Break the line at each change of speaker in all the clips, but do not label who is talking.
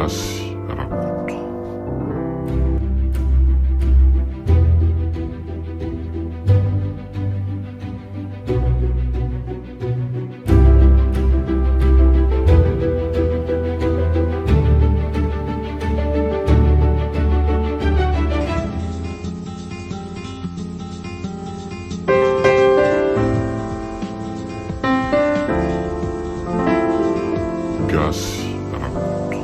Gasy Rakoto. Gasy Rakoto.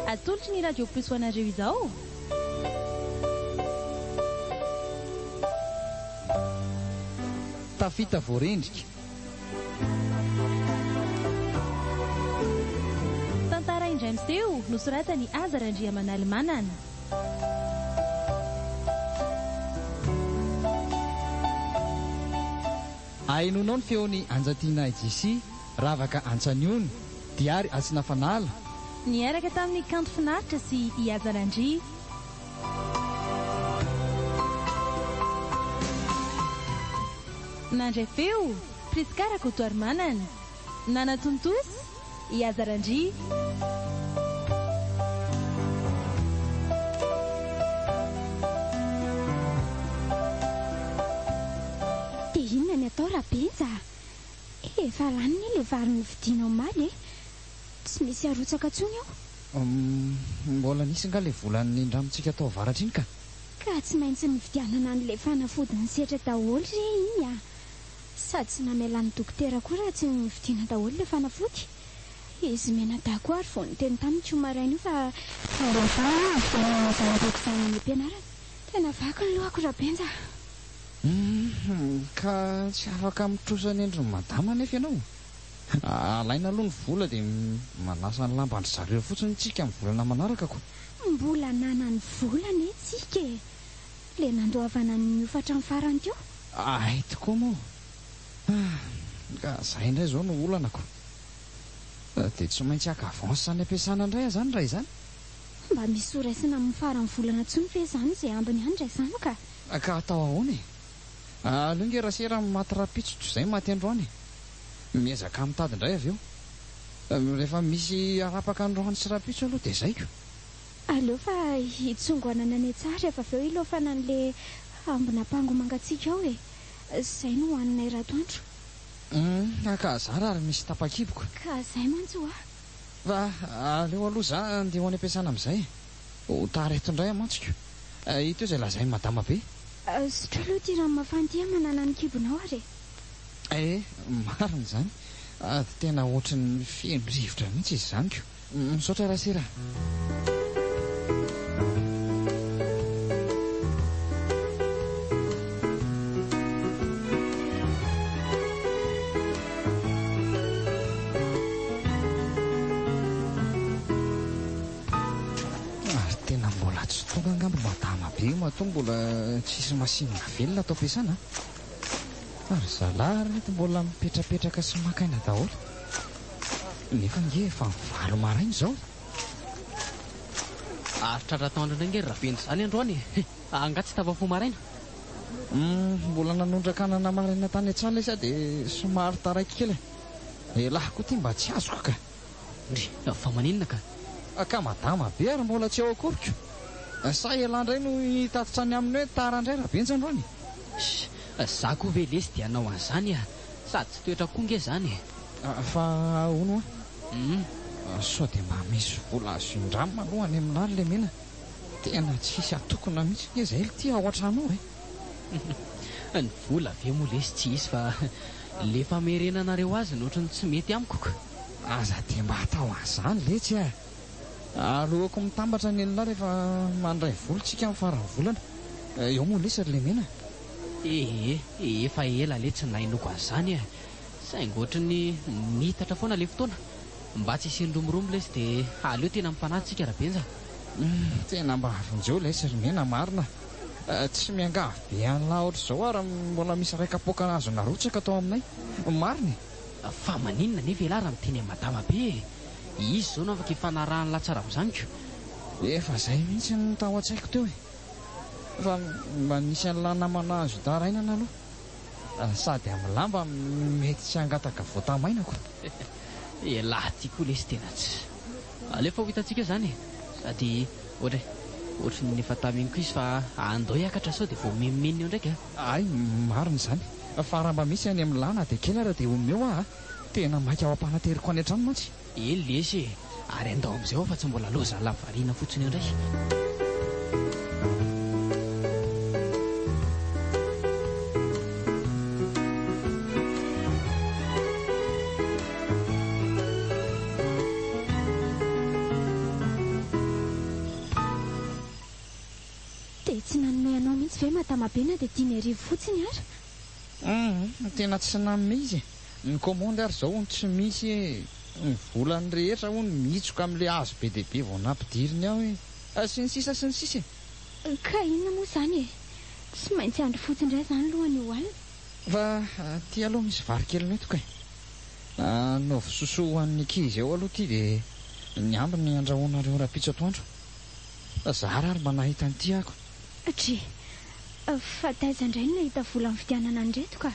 Atolotry ny radio plus ho anareo izao.
Tafita voarendrika.
Tantara indray miseho nosoratany Azarandriamanala Manana.
Ainonao ny feony Anjatiana IJC, Ravaka Antsaniony, Diary Asina Fanala.
Niaraka tamin'ny kanto finaritra sy i Azarandria. Nandray feo Priskara Kotoary Manana, Nana Tontos, i Azarandria.
Dia inona ny atao rabenja? Efa raniny ilay vary novidianao omaly e. Tsy misy arotsaka intsony ao.
Mbola nisy nga ilay volan'ny ndramitsika tao avaratra iny ka.
Ka tsy maintsy nividianana an'ilay fanafodiny setra daholo re iny a. Sady tsy namelan'ny dokotera koa raha tsy nividiana daholo ilay fanafody. Izy menadako ary vao niteny tamin'ny tsimaraina io fa rehefa vidianana zanabeako izany ny ampianarana. Tena vaky ny lohako rabenja.
Ka tsy afaka mitrosany endriny madama nefa ianao. Alaina aloha ny vola dia manasa ny lamba andry zareo fotsiny tsika amin'ny volana manaraka ko.
Mbola nana ny volana tsika e. Le nandoavana ny ofatra ny farany teo.
Ay tokoa moa. Ka izay indray izao no olanako. Dia tsy maintsy haka avance any ampiasana indray zany raha izany.
Mba misy soraisina amin'ny farany volana intsony ve izany izay ambiny any indray izany ka.
Ka atao ahoana e? Aleo nge raha sera maty rapitsotro izay maty androany. Miezaka mitady indray avy eo. Rehefa misy arapaka androany sy rapitso aloha dia izay ko.
Aleo fa hitsongoanana ny tsara rehefa avy eo ilofana an'ilay ambina pango mangatsiaka ao e. Izay no hoaninay ratoandro.
Ka zara ary misy tapakiboko.
Ka izay mantsy ho
Fa aleo aloha za andeha ho any ampiasana amin'izay. Ho tareto indray amantsika. Ito izay lazay madama be.
Sotra aloha ty rano mafanty manana ny kibonao ary.
Marina izany. Tena ohatran'ny feno rivotra mihitsy izy izany ko. Misaotra raha sera. Tena mbola tsy tonga angamba madama be matoa mbola tsisy masinina velona atao ampiasana. Ary zalahy reto mbola mipetrapetraka sy makaina daholo. Nefa nge efa valo maraina izao.
Aritra ratoandro indray nge rabendy izany androany. Angatsy tafafo maraina.
Mbola nanondrakana maraina tany an-tsala isa dia somary taraiky kely. Lahy koa ty mba tsy azoko ka.
Fa maninona ka?
Ka madama be ary mbola tsy ao akoriko. Sa ela indray no hitatitra any aminy hoe tara indray rabenja androany.
Za koa ve lesy dia hanao an'izany a. Sady tsy toetra koa nge izany.
Fa ahoana a? Sao dia mba misy vola azo indrama aloha any amin'ary le mena. Tena tsisy atokona mihitsy nge izay ty ao an-trano ao e.
Ny vola ve moa lesy tsy isy fa le famerenanareo azy no ohatrany tsy mety amiko ka.
Aza dia mba atao an'izany letsy a. Alohako mitambatra ny elona rehefa mandray volontsika amin'ny farany volana. Eo moa lesy ry le mena.
Efa ela le tsy nainoko an'izany a. Saingy ohatrany nitatra foana le fotoana. Mba tsy isin'ny romorombo lesy dia aleo tena mimpanahintsika rabenja.
Tena mba avinjeo lesy ry mena marina. Tsy miangavy be an'lahy ohatr'izao ary mbola misy ray kapoaka azo narotsaka atao aminay. Marina e.
Fa maninona nefa ialahy raha miteny madama be. Izy izao no afaka hifanarahany latsara amin'izany ko.
Efa izay mihitsy no tao an-tsaiko teo e. fa mba nisy an'lana manazo darainana aloha sady amin'ny lamba mety tsy hangataka voatamainako.
lahy ty koa lesy tena tsy alefa ho hitantsika zany sady ohatry ny efa taminy koa izy fa andao hiakatra sao dia vao memenina eo ndraika.
Ay, marina izany fa raha mba misy any amin'ny lana dia kely ara dia omeo aho tena maika ao am-panateriko any an-trano mantsy.
Eny lesy ary andao amin'izay ao fa tsy mbola loza lavariana fotsiny eo indray.
dia tsy nanome anao mihitsy ve matamabena dia 10,000 fotsiny ara?
Tena tsy nanome izy. Ny komandy ary izao tsy misy ny volany rehetra hono mitsoka amin'ilay hazo be dia be vao nampidiriny aho sy ny sisa.
Ka inona moa izany tsy maintsy andro fotsiny indray izany lohany io alina.
Fa ty aloha misy vary kely metoka naovy sosoa ho an'ny ankizy eo aloha ty dia ny ambiny andrahoanareo rapitso atoandro. Zara ary mba nahita an'ity ako.
Dre fa taiza indray no nahita vola amin'ny fidianana an'reto ka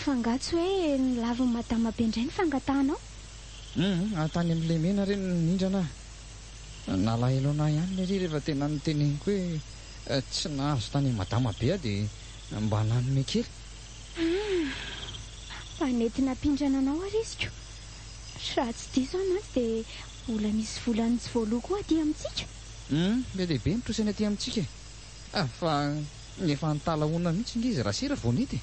fangatsy hoe ny lavin'ny madama be indray ny fangatahanao.
Tany amin'ilay mena ireny nindrana nalahelo anahy ihany ilay rehefa tena niteneniko hoe tsy nahazo tany madama be dia mba nanome kely.
Mpanety nampindrana anao ary iziko. Raha tsy diso aho mantsy dia mbola misy volany tsy voaloha koa aty amintsika.
Be dia be mitrosany aty amintsika fa efa nitalahoana mihitsy ngizy raha sira vao nety.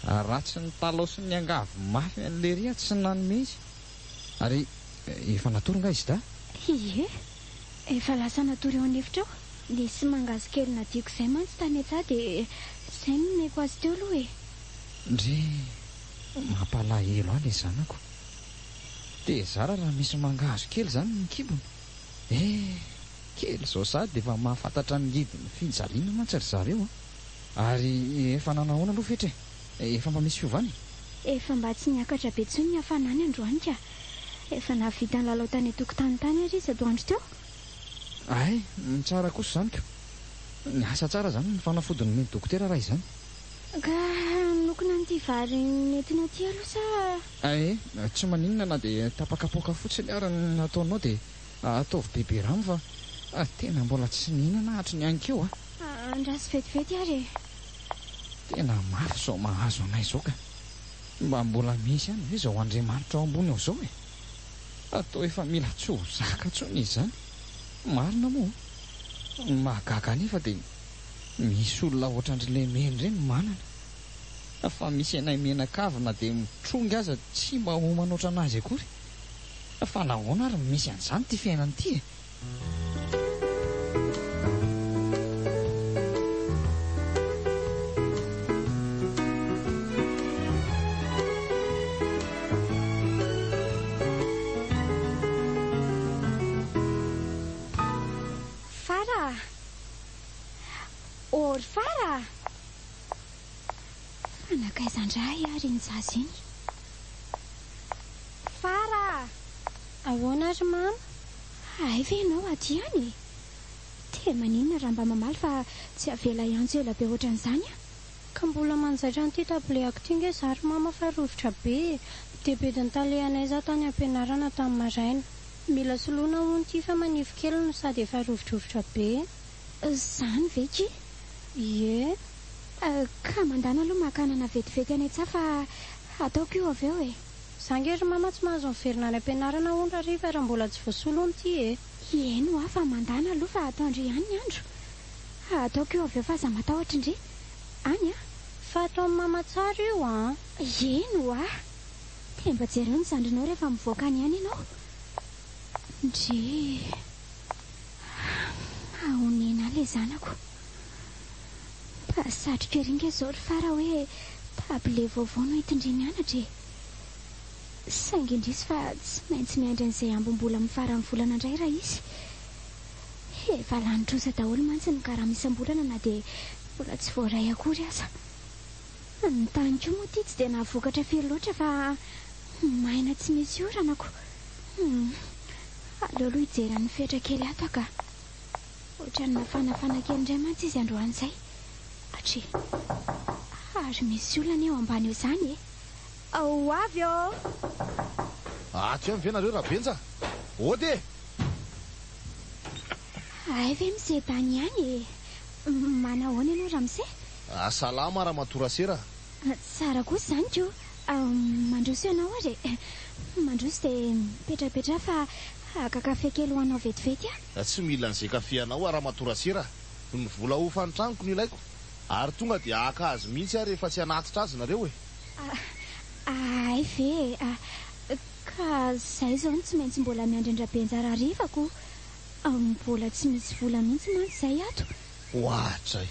Ratsy ny talao sy ny angavy mafy an'ilay ria tsy nanome izy. Ary efa natory nga izy da?
Ie, efa lasa natory eo an'efitra ao. Nisy mangazy kely nadiako izay mantsy tany etsah dia izay nomeko azy teo aloha e.
Ndre mampalahelo ahy ilay zanako. Dia zara raha misy mangazo kely izany ny kibony. Kely izao sady dia efa mahafantatra ny ngidiny finjaliana mantsy ry zareo. Ary efa nanahoana aloha fetra efa mba misy fiovany.
Efa mba tsy niakatra be intsony ny hafanany androany ka. Efa nahavita ny lalao tany an-tokotany tany ary izy atoandro teo.
Ay, ny tsara kosa izany ka. Ny asa tsara izany ny fanafodiny ny dokotera raha izany.
Ka nokona n'ity vary nentina aty aloha sa?
Tsy maninona na dia tapakapoaka fotsiny ary ny ataonao dia ataovy bebe rano fa tena mbola tsy nihinana hatry ny ankeo
Andrasy vetivety ary.
Tena mafy izao mahazo anay izao ka. Mba mbola misy ihany ve izao Andriamanitra ao ambony ao izao atao efa mila tsy ho zaka intsony izy izany. Marina moa mahagaga anefa dia misy olona ohatran'ilay mena ireny manana. Fa misy anay menakavina dia mitrongy aza tsy mba ho manoatra anazy akory. Fa nahoana ary misy an'izany ty fiainany ity
Fara fanakaizandray ary ny zaza iny. Fara ahoana ary mama? Ay ve ianao aty ihany? Dia maninona raha mba mamaly fa tsy avela iantso ela be ohatran'izany
ka mbola manjaitra an'ity tabliako ity nge zary mama fa rovitra be dia bediny talehanay za tany ampianarana tamin'ny maraina. Mila soloina hono ity fa manify kely no sady efa rovitrovitra be.
Izany ve ki?
Ie.
Ka mandana aloha makanana vetivety any etsah fa ataoko io avy eo
Zangery mama tsy mahazo miverina any ampianarana hono raha riva raha mbola tsy voasolo ity
Eno fa mandana aloha fa ataondry ihany ny andro. Ataoko io avy eo fa za matahotra indre. Any
fa ataon'ny mama tsara io
Eno dia mba jereo ny zandrinao rehefa mivoaka any ihany ianao. Ndre ahonena ilay zanako. Satroka ringa izao ry Fara hoe tabile vaovao no hitindry mianatra saingy indrisy fa tsy maintsy miandry an'izay ambom-bola mifara amin'ny volana indray raha izy. Efa lanitrosa daholo mantsy ny karaha misam-bolana na dia mbola tsy voaray akory aza. Ny tany koa moa ity tsy dia nahavokatra firy loatra fa maina tsy misy oranako. Aleoloha hijeran'ny fetra kely ato ka. ohatrany mafanafana kely indray mantsy izy androan'izay atri ary misy olana eo ambany eo izany e ao avy eo
aty eo mivenareo rabenja ody e
ay ve mise tany ihany e manahoana ianao raha mise
salama raha matorasera
tsara kosa izany ko mandroso ianao ary mandroso dia mipetrapetra fa akakafe kely ho anao vetivety
tsy mila n'izay kafeanao raha matorasera ny vola ho fanitraniko ny ilaiko ary tonga dia aka azy mihitsy ary rehefa tsy hanatitra azy nareo e
ay ve ka izay zao no tsy maintsy mbola miandrindrabenjara rivako mbola tsy misy vola mihitsy mantsy izay ato
ohatray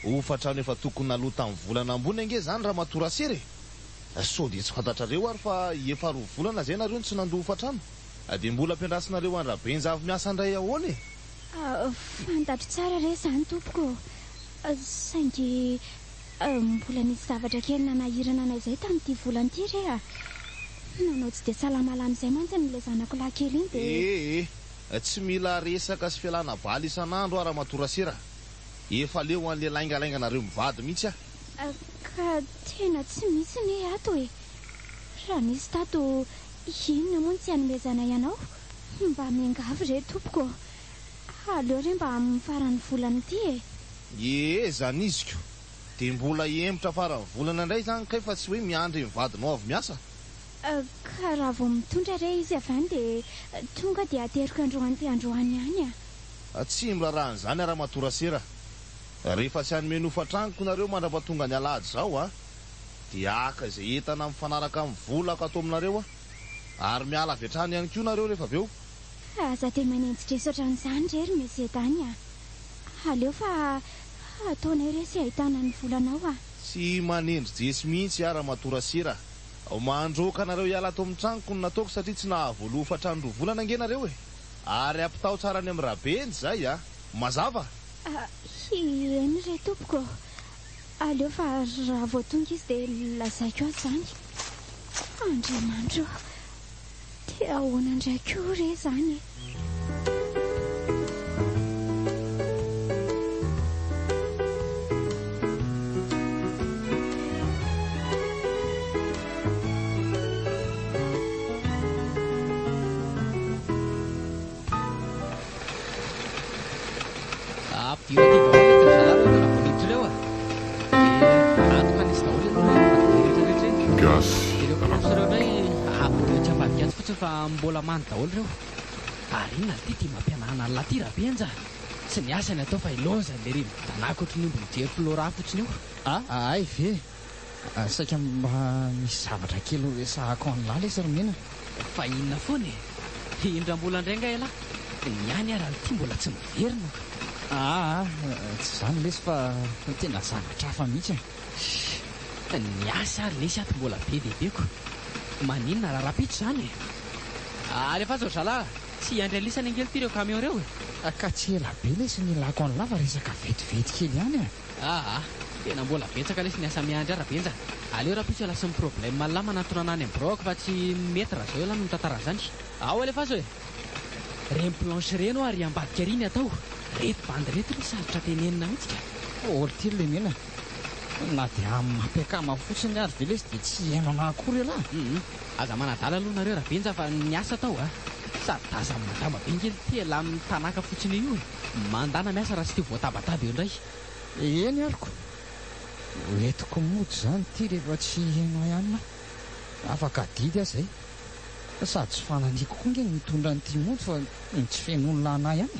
hofatrano efa tokony naloha tamin'ny volana ambony ange zany raha matorasera e so dia tsy fantatrareo ary fa efa 2 volana zay nareo ny tsy nandoha hofatrano dia mbola ampiandrasinareo andrabenja avy miasa andray ahoana e
fantatro tsara re izany tompoko saingy mbola nisy zavatra kely nanahirana anay izay tamin'ity volanyity re nanao tsy dia salamalamizay mantsy n'ilay zanako lahy kely iny dia
tsy mila resaka sy fialana baly isan'andro raha matorasera efa leo an'le laingalainganareo mivady mihitsy
ka tena tsy misy ny ato e raha nisy tato inona moa ny tsy hanomezana ianao mba miangavy re tompoko aleo re mba mifarany volana ity
e zany iziko dia mbola emotra farany volana indray zany kay fa tsy hoe miandry mivadinao avy miasa
ka raha vao mitondra re izy avy any dia tonga dia ateriko androany ty androany ihany
tsy mirarahan'izany raha matorasera rehefa tsy hanome nofatraniko nareo mandrapatonga ny alahady zao dia aka izay entana mifanaraka amin'ny volako ato aminareo ary miala avy hatrany ihany koa nareo rehefa avy eo
aza dia manenjitra isoatran'izany rery misy etany aleo fa ataonay re sy ahitana ny volanao
tsy manendry jesy mihitsy raha matorasera mandroka nareo hiala ato amin'ny traniko ny nataoko satria tsy nahavoaloha hofatrano 2 volana ange nareo e ary ampitao tsara ny amin'ny rabenjy zay mazava
eny re tompoko aleo fa raha vao tonga izy dia lazaiko azy zany andriamanitro dia ahoana ndraiky io re zany
fa mbola many daholo reo ary inona ty tia mampianahana ny laty rabenja tsy ny asany atao fa ilonza le ry midanako ohatry ny omby mijery flora fotsiny io
ay ve saika mba misy zavatra kely ho resahako an'lahy le saromena
fa inona foana e indrambola indray nga ela ny any araha ty mbola tsy miverina
tsy zany lesy fa tena zavatra hafa mihitsy
ny asa ary lesy ato mbola be dehibeko maninona raha rapitro zany rehefa zao zalahy tsy andry alisany angely ty reo camion reo
ka tsy ela be lesy nilako an'lahy fa resaka vetivety kely ihany
tena mbola betsaka lesy ny asa miandry arabenja aleo raha pitso lasa ny problème malala manatona anany amin'ny brok fa tsy mety raha zao ela no mitantara zany ao alefa zo reny planche reno ary ambadika riny atao reto bandy reto ny sarotra tenenina mihitsy
olo ty le mena na dia amin'ny mampiakama fotsiny ary ve lesy dia tsy haino anakory alahy
aza manadala aloha nareo rabenja fa ny asa atao sady daza mandama be ngely tela amin'ny tanaka fotsiny io mandana miasa raha sy ty voatabataba eo indray
eny ariko entiko mody zany ty rehefa tsy haino ihany afaka didy azy zay sady tsy fananiko koa nge mitondra nyity mody fa tsy fen'olona anay ihany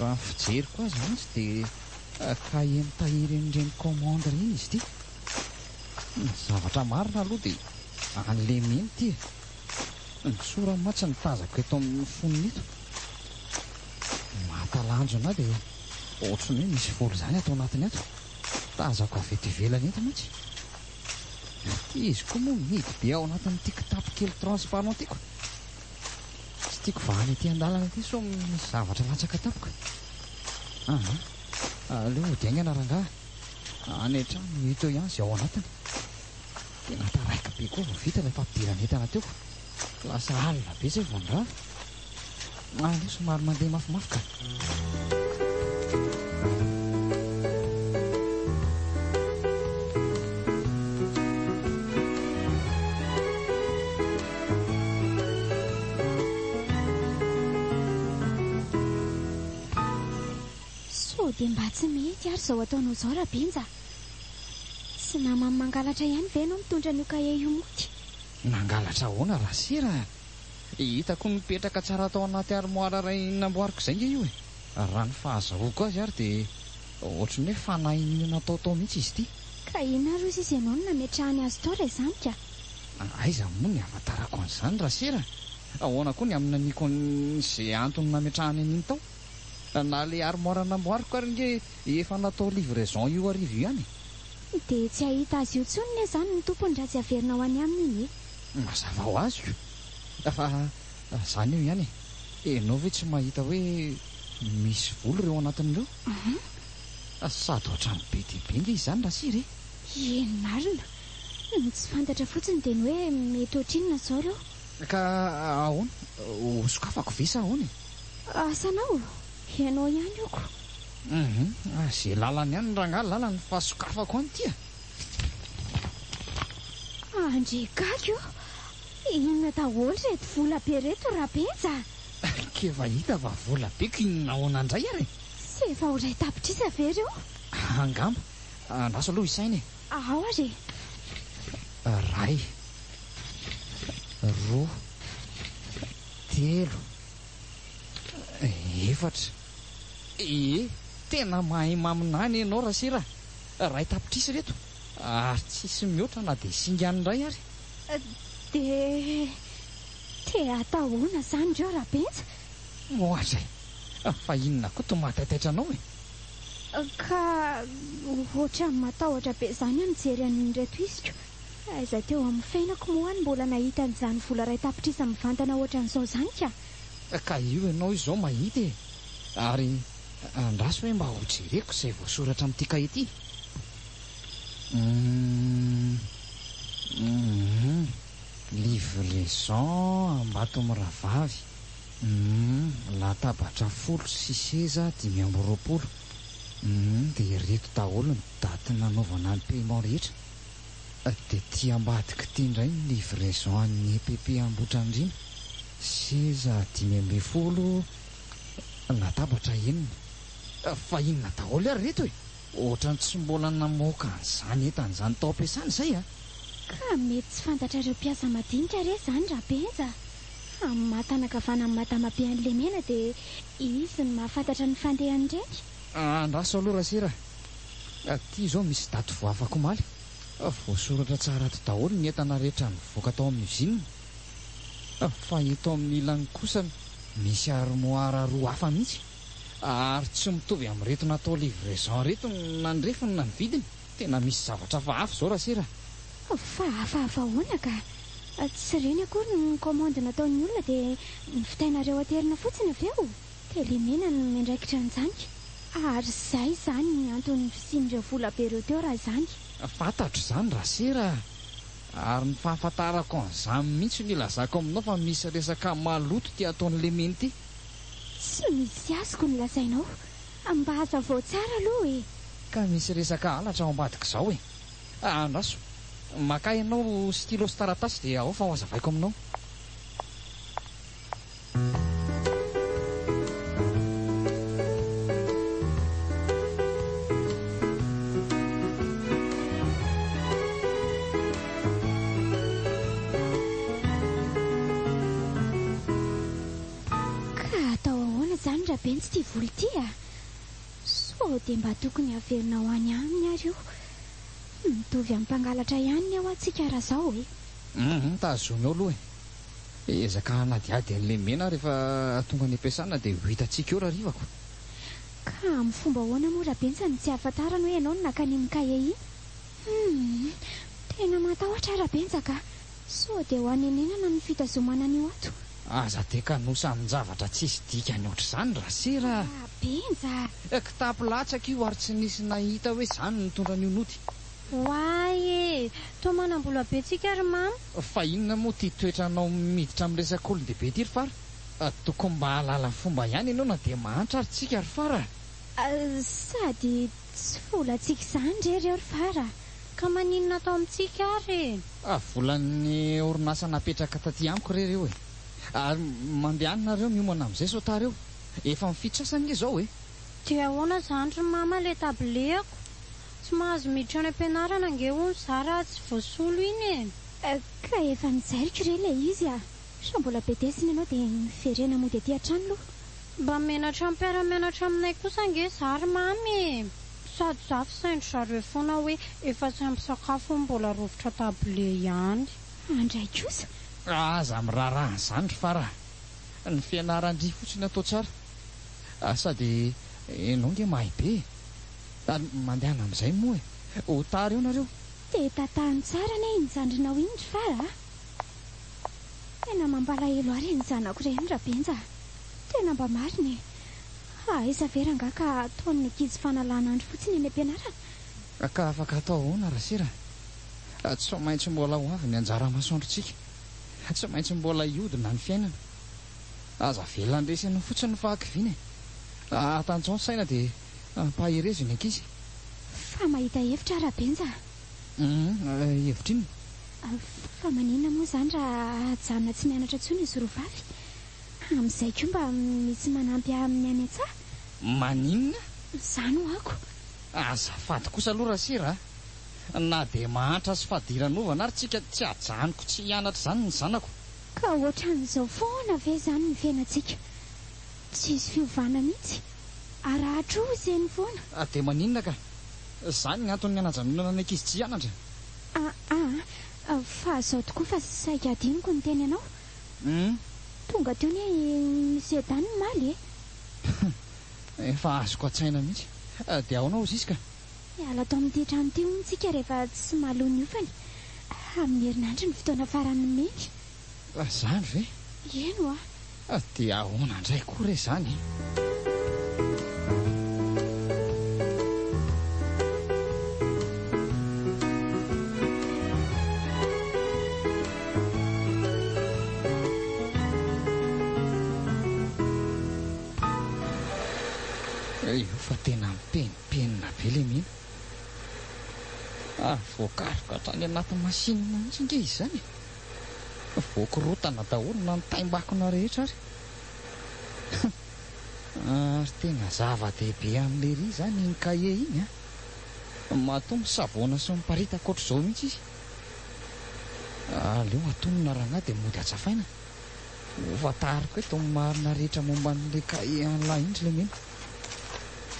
raha fijeriko azy mantsy dia kahe mitahiry n'ireny commande reny izy ity zavatra marina aloha dia an'le meny ty ny sora matsy nitazako eto amin'ny foniny eto mahatalanjo ana dia ohatrany hoe misy volo zany atao anatiny ato tazako avy eto ivelany eto mantsy izy koa moa mihidy be ao anatin'ity kitapo kely transparent tiako. Tsy tiako vahany ety an-dalana ity so misy zavatra latsaka tapoka. Aleo hodiaingana rangahy. Any an-trano hita eo ihany izay ao anatiny. Tena taraika be koa vao vita ilay fampidirana entana teo. Lasa alina be izay vao nirava. Aleo somary mandeha mafimafy ka.
Dia mba tsy mety ary izao ataonao izao Rabenja. Tsy namany mangalatra ihany ve ianao mitondra an'io kahie io moty?
Nangalatra ahoana Rasira? Hitako mipetraka tsara tao anaty armoara iray namboariko izay nge io e. Raha ny fahazahoako azy ary dia ohatran'ny hoe fanahinina nataotao mihitsy izy ity.
Ka inona ry izy ianao no nametrahany azy tao iray izany ka?
Aiza moa ny ahafantarako an'izany Rasira? Ahoana koa ny amin'ny naniko izay antony nametrahany an'iny tao? Na le armoara namboariko ary nge efa natao livraison io arivo ihany.
Dia tsy ahita azy io tsony ne izany ny tompony raha tsy averinao any aminy.
Mazava ho azy io. Fa izany eo ihany e. Enao ve tsy mahita hoe misy volo ireo anatin'ireo? Sady ohatran'ny be dia be nge izany Rasira e.
Eny marina. Tsy fantatra fotsiny dia ny hoe mety ohatrinona izao ireo.
Ka ahoana? Ho sokafako ve sa ahoana e?
Asanao? Ianao ihany ioko.
Izay lalany ihany rangahy lalany fa sokafako any tia.
Andre gaga io. Inona daholo reto vola be reto Rabenja?
Keva hita va vola be ka inona ahoana indray ary?
Tsy efa ho iray tapitrisa ve ireo?
Angamba. Andraso aloha isaina e.
Ao ary.
Ray, roa, telo, efatra. Tena mahay maminany ianao Rasira. Ray tapitrisa reto. Ary tsisy mihoatra na dia singany indray ary.
Dia atahoana izany ireo Rabenja?
Ohatra fa inona koa tomataitaitra anao e?
Ka ohatran'ny matahotra be izany aho nijery an'iny reto isika. Aiza teo amin'ny fiainako moa any mbola nahita an'izany vola ray tapitrisa mivantana ohatran'izao izany ka.
Ka io ianao izao mahita e. Ary andraso hoe mba ho jereko izay voasoratra amin'ity kahie ity. Livraison Ambato Miravavy. Latabatra 10 sy seza 520. Dia reto daholo ny daty nanaovana ny paiement rehetra. Dia ty ambadika ity indray ny livraison an'ny EPP Ambohitrandriana. Seza 520, latabatra 9. Fa inona daholo ary reto e? Ohatrany tsy mbola namoaka an'izany entan'izany tao ampiasana izay a?
Ka mety tsy fantatra ireo mpiasa madinika re izany Rabenja. Amin'ny mahatanakavana amin'ny madama be an'ilay mena dia izy ny mahafantatra ny fandehany ireny.
Andraso aloha Rasira. Ty izao misy daty voafako omaly. Voasoratra tsara ato daholo ny entana rehetra mivoaka tao amin'ny usine. Fa eto amin'ny ilany kosa misy armoara roa hafa mihitsy. Ary tsy mitovy amin'ny reto natao livraison reto nandrefiny na ny vidiny. Tena misy zavatra hafa izao Rasira.
Fa hafa ahoana ka? Tsy ireny akory ny komandy nataon'ny olona dia nivitainareo aterina fotsiny avy eo. Dia ilay mena no miandraikitra an'izany. Ary izay izany ny antony fisian'ireo vola be ireo teo raha izany.
Fantatro izany Rasira. Ary ny fahafantarako an'izany mihitsy ny ilazako aminao fa misy resaka maloto ty ataon'ilay mena ity.
Tsy misy azoko ny lazainao. Mba hazavao tsara aloha e.
Ka misy resaka halatra ao ambadika izao e. Andraso, maka ianao stylo sy taratasy dia ao fa ho hazavaiko aminao.
Rabenja ty voly ty a. So dia mba tokony averinao any aminy ary io. Mitovy amin'ny mpangalatra ihany ao antsika raha izao e.
Tazony ao aloha e. Ezaka hanadiady an'ilay mena rehefa tonga any ampiasana dia ho hitantsika eo raha rivako.
Ka amin'ny fomba ahoana moa Rabenja ny tsy ahafantarana hoe ianao no nakany amin'ny kahie iny? Tena matahotra ara-benzaka sao dia ho anenenana ny fitazomana ny ato.
Aza teka nosa amin'ny zavatra tsisy dikany ohatr'izany raha sera.
Benja.
Kitapo latsaka io ary tsy nisy nahita hoe izany nitondra ny onody.
Hoay e, toa manam-bola be tsika ry mama.
Fa inona moa tia toetra anao miditra amin'ny resaka olon-dehibe ty ry fara? Tokony mba halala ny fomba ihany ianao na dia mahantra ary tsika ry fara.
Sady tsy volantsika izany rereo ry fara.
Ka maninona atao amintsika ary?
Volan'ny orinasa napetraka taty amiko rereo e. Ary mandehanareo miomana amin'izay sotareo. Efa mifitrasana izao e.
Dia ahoana izany ry mama le tabliako? Tsy mahazo miditra any am-pianarana ange hono za raha tsy voasolo iny e.
Ka efa nijairiko re ilay izy a. Sa mbola betesina ianao dia miverena mody aty an-trano aloha.
Mba menatra miara-menatra aminay kosa ange za ry mamy. Sady za fisaindro zareo foana hoe efa tsy ampy sakafo mbola rovitra tablie ihany.
Andray kosa.
Aza miraharaha izany ry fara. Ny fianaran-dry fotsiny atao tsara. Sady ianao nge mahay be. Ary mandehana amin'izay moa e. Ho tara eo nareo.
Dia tatahany tsara ne nijandrinao iny ry fara. Tena mampalahelo ary ny zanako ireny rabenja. Tena mba marina e. Aiza vera nga ka ataon'ny ankizy fanalan'andro fotsiny any am-pianarana.
Ka afaka atao ahoana raha sera. Tsy maintsy mbola ho avy ny anjara masoandrotsika. Tsy maintsy mbola iodina ny fiainana. Aza velona andresana fotsiny fahakiviana e. Atanjao ny saina dia mpahirezo ny ankizy.
Fa mahita hevitra rabenja.
Hevitra iny.
Fa maninona moa izany raha ajanona tsy mianatra intsony izy roavavy. Amin'izay koa mba misy manampy amin'ny any an-tsaha.
Maninona?
Izany ho ako.
Azafady kosa aloha raha sera. Na dia mahantra sy fadiran'ovana ary tsika tsy ajanoko tsy hianatra izany ny zanako.
Ka ohatran'izao foana ve izany ny fiainantsika? Tsisy fiovana mihitsy. Arahan-trozy eny foana.
Dia maninona ka? Izany ny antony hanajanonana ny ankizy tsy hianatra.
Fa izao tokoa fa saika adiniko ny teny ianao. Tonga teo ny misy edany ny maly e.
Efa azoko an-tsaina mihitsy. Dia ahoana ozy izy ka?
Miala tao amin'ity trano ity hono tsika rehefa tsy malo ny ofany. Amin'ny herinandro ny fotoana farany meny.
Izany ve?
Eno a.
Dia ahoana indray koa re izany? Io fa tena mipenipenina be le mihina. Voakaroka hatrany anaty masinina mihitsy nge izy izany. Voakorotana daholo na ny taim-bakona rehetra ary. Ary tena zava-dehibe amin'le ry izany ny kahie iny a. Mahatonga savoana sy miparitaka ohatr'izao mihitsy izy. Aleo atonona raha ngah dia mody atsafaina. Hofantariko eto amin'ny marina rehetra momba n'le kahie an'lahy indry le mena.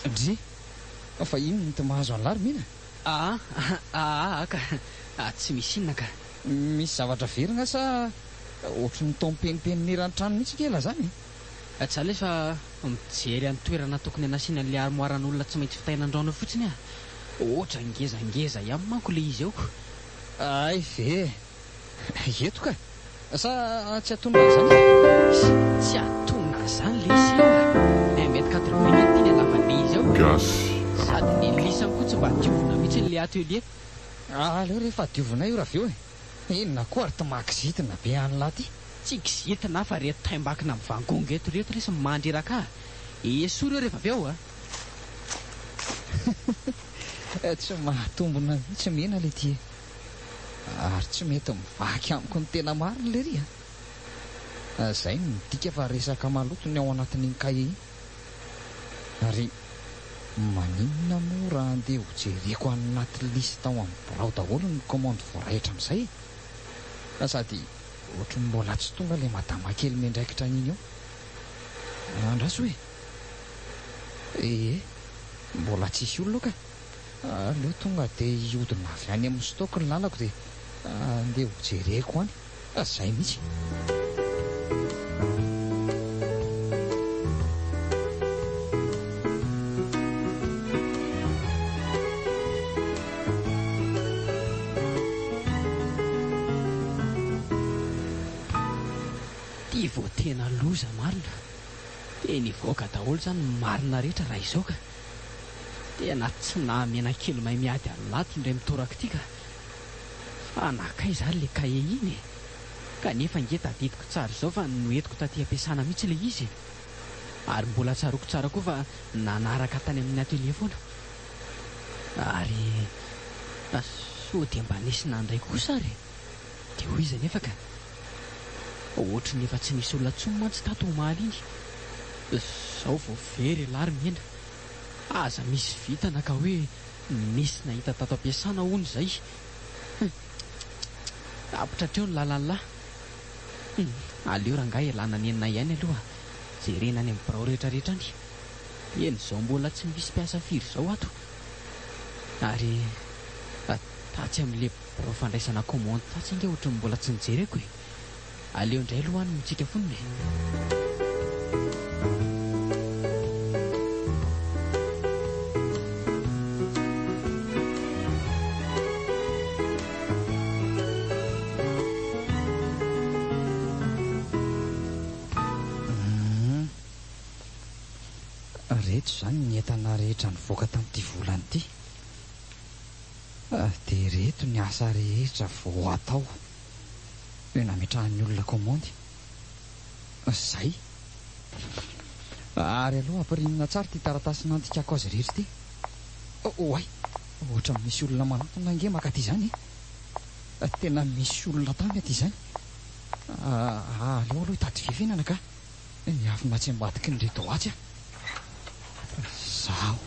Dry, fa ino ny mahazo an'lary mena?
Ka tsy misy inona ka.
Misy zavatra verina sa ohatry ny tao mipenipeniny ranotrano mihitsy kela zany?
Tsy aleo fa mijery amin'ny toerana tokony hanasiana an'ilay armoaran'olona tsy maintsy fitahinan-drano fotsiny a. Ohatra ngezangeza ihany manko le izy eo.
Ay ve, eto ka? Sa tsy atonona izany?
Tsy atonona izany le izy eo a. Mety 80 minutes ny alavan'le izy eo.
Gasy
Sady ny lisany koa tsy mba diovina mihitsy n'le atelier.
Aleo rehefa diovina io raha veo e. Inona koa ary tomakizitina be an'lahy ty?
Tsy kizitina fa reto taimbakina amin'ny vangongo eto reto resy mandreraka. Esoa reo rehefa avy ao a.
Tsy mahatombona mihitsy mena le ty. Ary tsy mety mivaky amiko ny tena marina le ry a. Izay no midika fa resaka maloto ny ao anatin'iny kahie iny. Ary maninona moa raha andeha ho jereko anaty lista ao amin'ny birao daholo ny komandy voarahitra amin'izay. Sady ohatry ny mbola tsy tonga ilay madama kely mendraikitra an'iny eo. Andraso hoe mbola tsisy olona ka. Aleo tonga dia iodina avy any amin'ny stoky ny lalako dia andeha ho jereko any. Izay mihitsy.
vao tena loza marina dia nivoaka daholo izany marina rehetra raha izao ka tena tsy namena kely mahay miady alaty indray mitoraka ity ka fa nakay izany le kahe iny kanefa nge tadidiko tsara izao fa noentiko taty ampiasana mihitsy ilay izy ary mbola tsaroko tsara koa fa nanaraka tany amin'ny atelier foana ary so dia mba nisy nandray kosa ary dia hoy izy nefa ka ohatra nefa tsy nisy olona tsony mantsy tato omaly iny izao vao very lary miena aza misy vitana ka hoe nisy nahita tato ampiasana hono izay tapitra treo ny lalan'lahy aleo rangahy ialana ny enina ihany aloha jerena any amin'ny birao rehetrarehetra any eny izao mbola tsy misy mpiasa firy izao ato ary tatsy amin'le birao fandraisana commande tatsy inge ohatrany mbola tsy nijereko e aleo indray aloha any mitsika foniny
rehetra izany ny entana rehetra nivoaka tamin'ity volana ity dia reto ny asa rehetra vao atao hoe nametrahan'ny olona komandy izay ary aloha ampirimina tsara ty taratasy nantikako azy rehetra ity oay ohatra misy olona manatona nge makaty izany tena misy olona tamy aty izany aleo aloha hitady fiafinana ka ny afina tsy ambadiky ny reto atsy zaho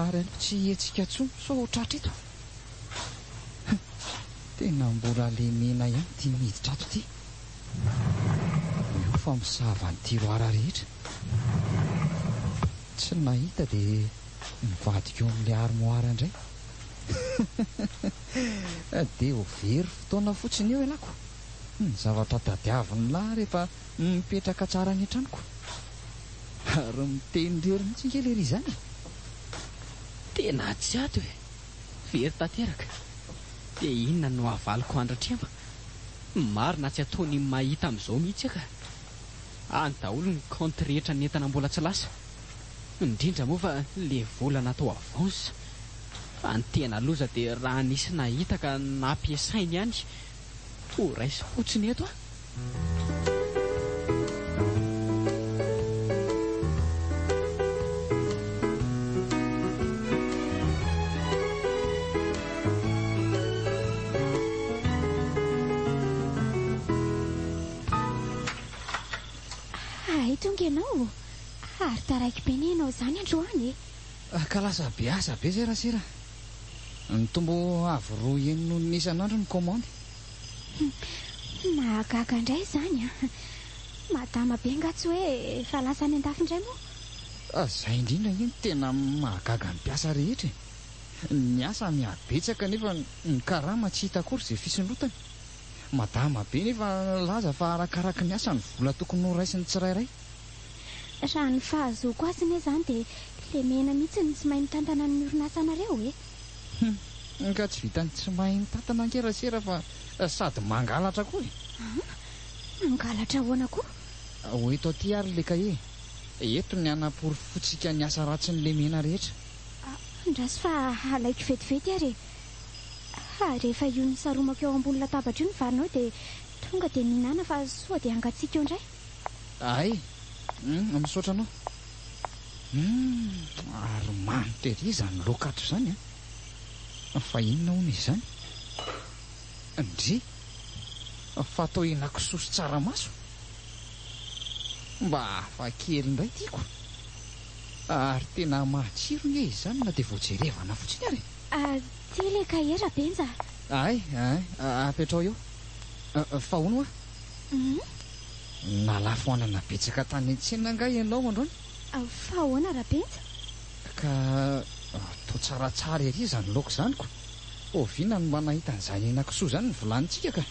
ary aloha tsy hetsika tsony so tratra eto tena mbola le mena ihany ty miditra ato ty io fa misava ny tiroara rehetra tsy nahita dia mivadika eo amin'ilay armoara indray dia ho very fotoana fotsiny eo ialako ny zavatra tadiaviny lahy rehefa mipetraka tsara ny antranoko ary mitenydrery mihitsy nge lery izany
tena tsy ato e very tanteraka dia inona no avaliko andratrema marina tsy ataony mahita amin'izao mihitsy aka any daholo ny compte rehetra ny entana mbola tsy lasa indrindra moa fa le vola natao avance fa ny tena loza dia raha nisy nahita ka nampiasainy ihany ho raisy fotsiny eto a
tonga ianao ary taraiky be ny ianao izany androany
ka lasa be asa be zay rahasera ny tombo avy roa enino n'isan'andro ny komandy
mahagaga indray izany madama be ngatsy hoe efa lasa ny andafy indray moa
zay indrindra iny tena mahagaga ny mpiasa rehetra ny asa miabetsaka nefa ny karama tsy hita akory izay fisondrotany madama be nefa laza fa arakaraka ny asa ny vola tokony ho raisiny tsirairay
raha ny fahazoko azy ny izany dia le mena mihitsy ny tsy mahay mitantana ny orinasa anareo e
ka tsy vitany tsy mahay mitantana ankerasera fa sady mangalatra koa
mangalatra hoana koa
ho eto aty ary le kahe eto ny anapory fotsika ny asa ratsy ny le mena rehetra
ndrasy fa alaiky vetivety ary rehefa io ny saromako eo ambony latabatra io ny varinao dia tonga dia mihinana fa soa dia angatsika eo indray
ay misaotra anao ary manitra ery izany lokatro izany fa inona hono izany ndry fa atao enakisoso tsaramaso mba hafa kely indray tiako ary tena matsiro nge izany na dia voajerevana fotsiny ary
ty le kahera benja
ay apetrao eo fa hono nalafoanana betsaka tany an-tsena nga ianao androny
fa ahoana rabenja
ka to tsaratsara ery izany laoko izanyko ovina no manahita an'izany enakisoa zany ny volanitsika ka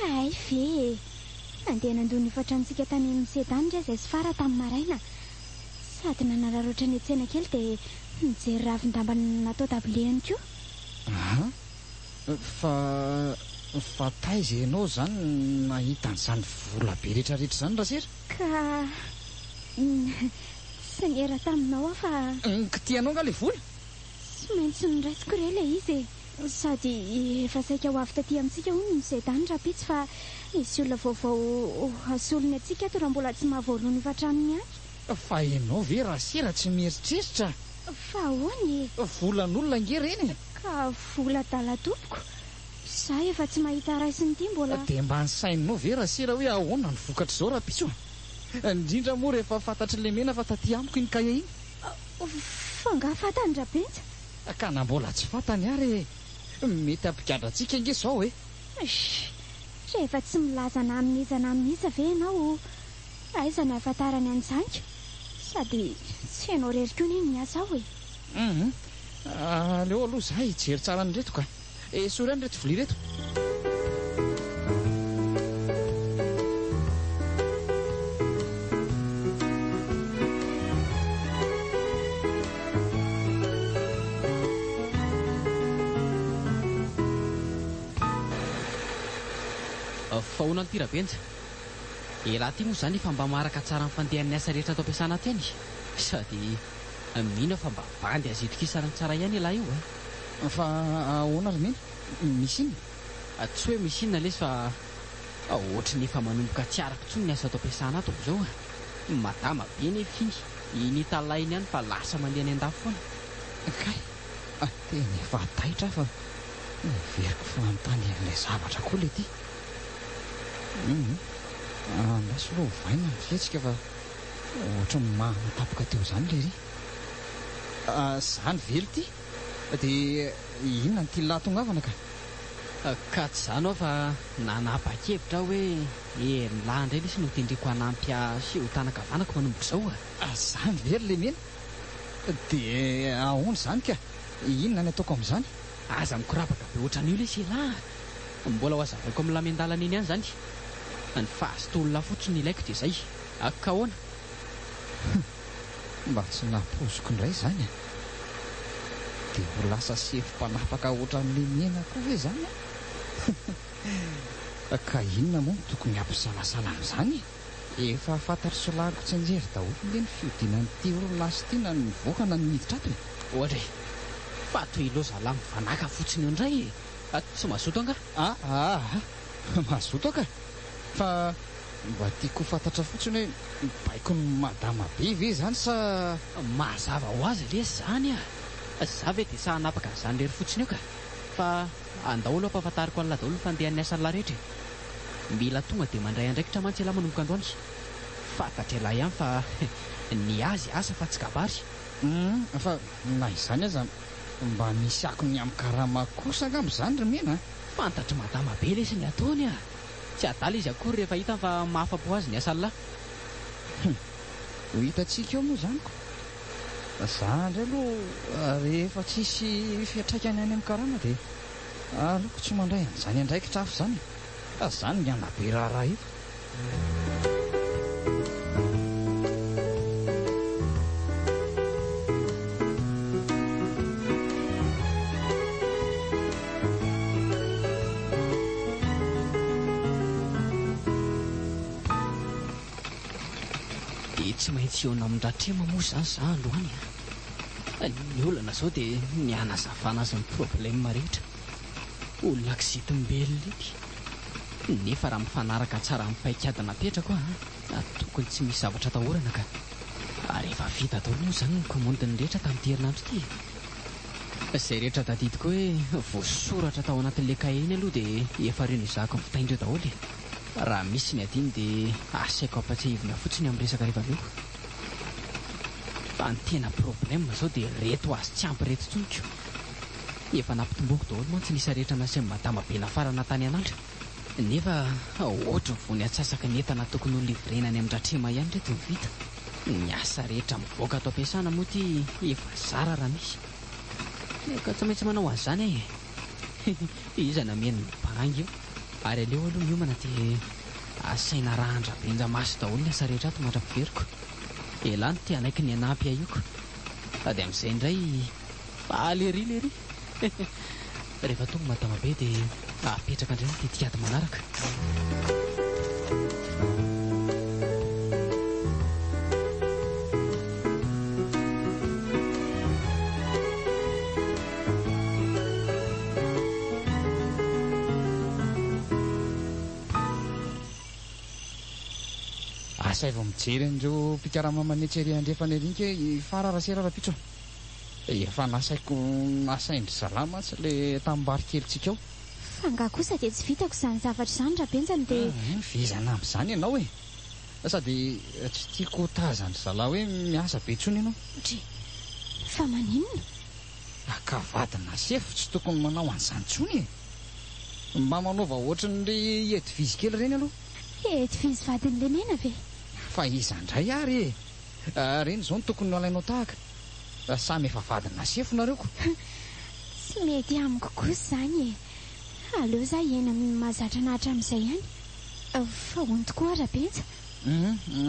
ay ve andeha nandoha ny fatrantsika tany misedany ndray izay sy fara tamin'ny maraina sady nanararoatra ny an-tsena kely dia mijery ravin-damba natao tablehany koa
fa fa taiza ianao zany nahita n'izany vola be rehetrarehetra zany rasera
ka sy nera taminao aho fa
kitianao nga le vola
sy maintsy niraisiko re le izy sady efa saika ho avy taty amintsika ho nizay tany rapitsy fa nisy olona vaovao asolony atsika ato raha mbola tsy mahavoaloany ifatraminy any
fa ianao ve rasera tsy mieritreritra
fa ahoany
volan'olona nge reny
ka vola dala-tompoko za efa tsy mahita raisiny ity mbola
dia mba nysaininao ve rasera hoe ahoana ny vokatra izao raha pitso indrindra moa rehefa fantatry le mena fa taty amiko iny kaia iny
fa nga fatany rabenja
ka na mbola tsy fantany ary mety ampigadratsika nge zao hoe
rehefa tsy milazana amin'izana amin'iza ve ianao aiza ny ahafantarany an'izanyka sady tsy hainao reriko iny iny miasa aho e
aleo aloha za hijery tsara ny reto ka sori any reto vilia reto
fahoana ny tirabenja raha ty moa zany efa mba maharaka tsara ny fandehan'ny asa rehetra atao ampiasana ty any sady mino fa mba bandy azitrika isarany tsara ihany ilahy io
fa ahoana ry mena misy inona
tsy hoe misy inona lesy fa ohatry ny efa manomboka tsy arako tsony ny asa atao ampiasana ato zao madama be nefa iny talainy ihany fa lasa mandeha any an-dafo foana
kay tena efa taitra fa veriko fanontany an'ilay zavatra koa le ty andaso loha vaina ny fihetsika fa ohatra ny mahnatapoka teo zany le ry zany vely ty dia inona ny ty lahatongavana
ka tsy zany aho fa nanapa-kevitra hoe nylahy indray lesy no tendreko hanampia sy ho tanakavanako manomboka izao
zany very le mena dia ahoana zany ka inona ny ataoko amin'izany
aza mikorapaka be ohatran'io lesy lahy mbola ho azavaiko amin'ny lamendalan iny ihany zany ny fahazotolona fotsiny ilaiko dia izay ka ahoana
mba tsy napoziko indray zany dia ho lasa sefy-panapaka ohatran'le mena koa hoe zany ka inona moa tokony hampisalasala amin'izany efa fantatry solariko tsy anjery daholo le ny fiodinan'ity orinasy ity na ny voaka na ny miditra ato
ohatra fa toy iloza lahy mivanaka fotsiny eo indray tsy mazoto anga
mazoto aka fa mba tiako fantatra fotsiny hoe baiko ny madama be ve zany sa
mazava ho azy lesy zany za ve dia sa hanapaka n'izany rery fotsiny eo ka fa andaholo ampahafantariko an'la daholo ny fandehan'ny asan'la rehetra mila tonga dia mandray andraikitra mantsy lahy manomboka androany fantatra elahy ihany fa ny azy asa fa tsy kabary
fa na izany aza mba misy ako ny amin'ny karama kosa angambo zany ry mena
fantatry madama be lesy ny ataony tsy adala izy akory rehefa hita fa mahafapo azy ny asan'lahy
ho hitantsika eo moa zany ko za indray aloha rehefa tsisy fiatraikany any amin'ny karama dia aleoko tsy mandray an'izany andraikitra afo zany zany ny anabe raharaha io
tsy maintsy eona amin'ndratrema moa zany za androany ny olana zao dia ny anazavana azy ny problema rehetra olona kizitimbelona ity nefa raha mifanaraka tsara mipaikadana petrako tokony tsy misy zavatra tahorana ka ary efa vita daholo moa zany ny komondiny rehetra tamin'ity herinandro ity izay rehetra tadidiko hoe voasoratra tao anatin'le kahe iny aloha dia efa reny izahako ny fitaindreo daholo raha misy ny adiny dia asaiko ampatsahivina fotsiny amin'ny resaka rehefa aveo fa ny tena problema zao dia reto azy tsy ampy reto tsoniko efa nampitomboko daholo mantsy nisa rehetra nasy madama be nafarana tany an'andra nefa ohatra ny vony atsasaka ny entana tokony ho livrenany amin'ndratrema ihany reto ny vita ny asa rehetra mivoaka atao ampiasana moa ty efa zara raha misy ka tsy maintsy manao an'izany iza nameny mibangy io ary aleo aloha miomana dia asaina raha andrabenja maso daholo ny asa rehetra ato mandra-piveriko elany ty anaiky ny anampy aioko dia amin'izay indray alery rehefa tonga matamabe dia apetraka indray ny titikady manaraka.
Asa vao mijery an'ireo mpikarama manetsy andrefana erinika fararasera rapitso. Efa nasaindry salama tsy le tambary kelitsika ao.
Fa nga kosa dia tsy vitako izany zavatra izany rabenjany dia
vizana amin'izany ianao e. Sady tsy tiako tazandry zalahy hoe miasa be intsony ianao.
Fa maninona?
Akavadina sefo tsy tokony manao an'izany intsony e. Mba manaova ohatran'ilay edivizy kely ireny aloha.
Edivizy vadin'ilay mena ve?
Fa izandray ary e. Reny izao no tokony alainao tahaka. Samy efa vadina sefo nareo.
Tsy mety amiko kosa izany e. Aleo za hiaina mahazatra nahatra amin'izay ihany. Fa hono tokoa rabenja.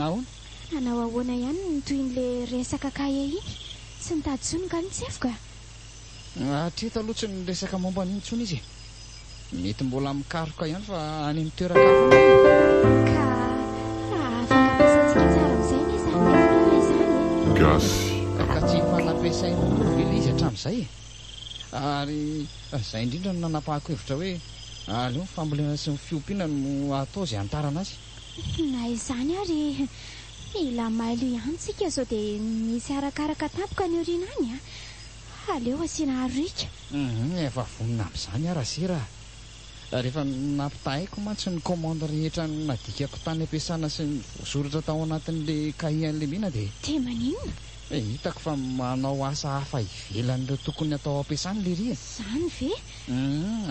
Ahoana?
Nanao ahoana ihany ny toy n'ilay resaka kahe iny. Tsy nitady tsony ka ny tsefoka.
Hatreto aloha tsy niresaka momba an'iny intsony izy. Mety mbola mikaroka ihany fa any amin'ny toeran-kafa.
Ka afaka ampiasaintsika tsara amin'izay ny izany efa izany.
Gasy
Ka tsy fanampiasaina vela izy hatramin'izay e. Ary izay indrindra no nanapahako hevitra hoe aleo ny fambolena sy ny fiompiana no atao izay antarana azy.
Na izany ary mila mailo ihany tsika sao dia misy arakaraka tampoka ny oriana any a. Aleo asiana arika.
Efa vonina amin'izany ara sera. Rehefa nampitahaiko mantsy ny komanda rehetra nadikako tany ampiasana sy ny voasoratra tao anatin'ilay kahian'ilay mena dia
Maninona?
hitako fa manao asa hafa ivelan'ireo tokony atao ampiasana le ry e.
Izany ve?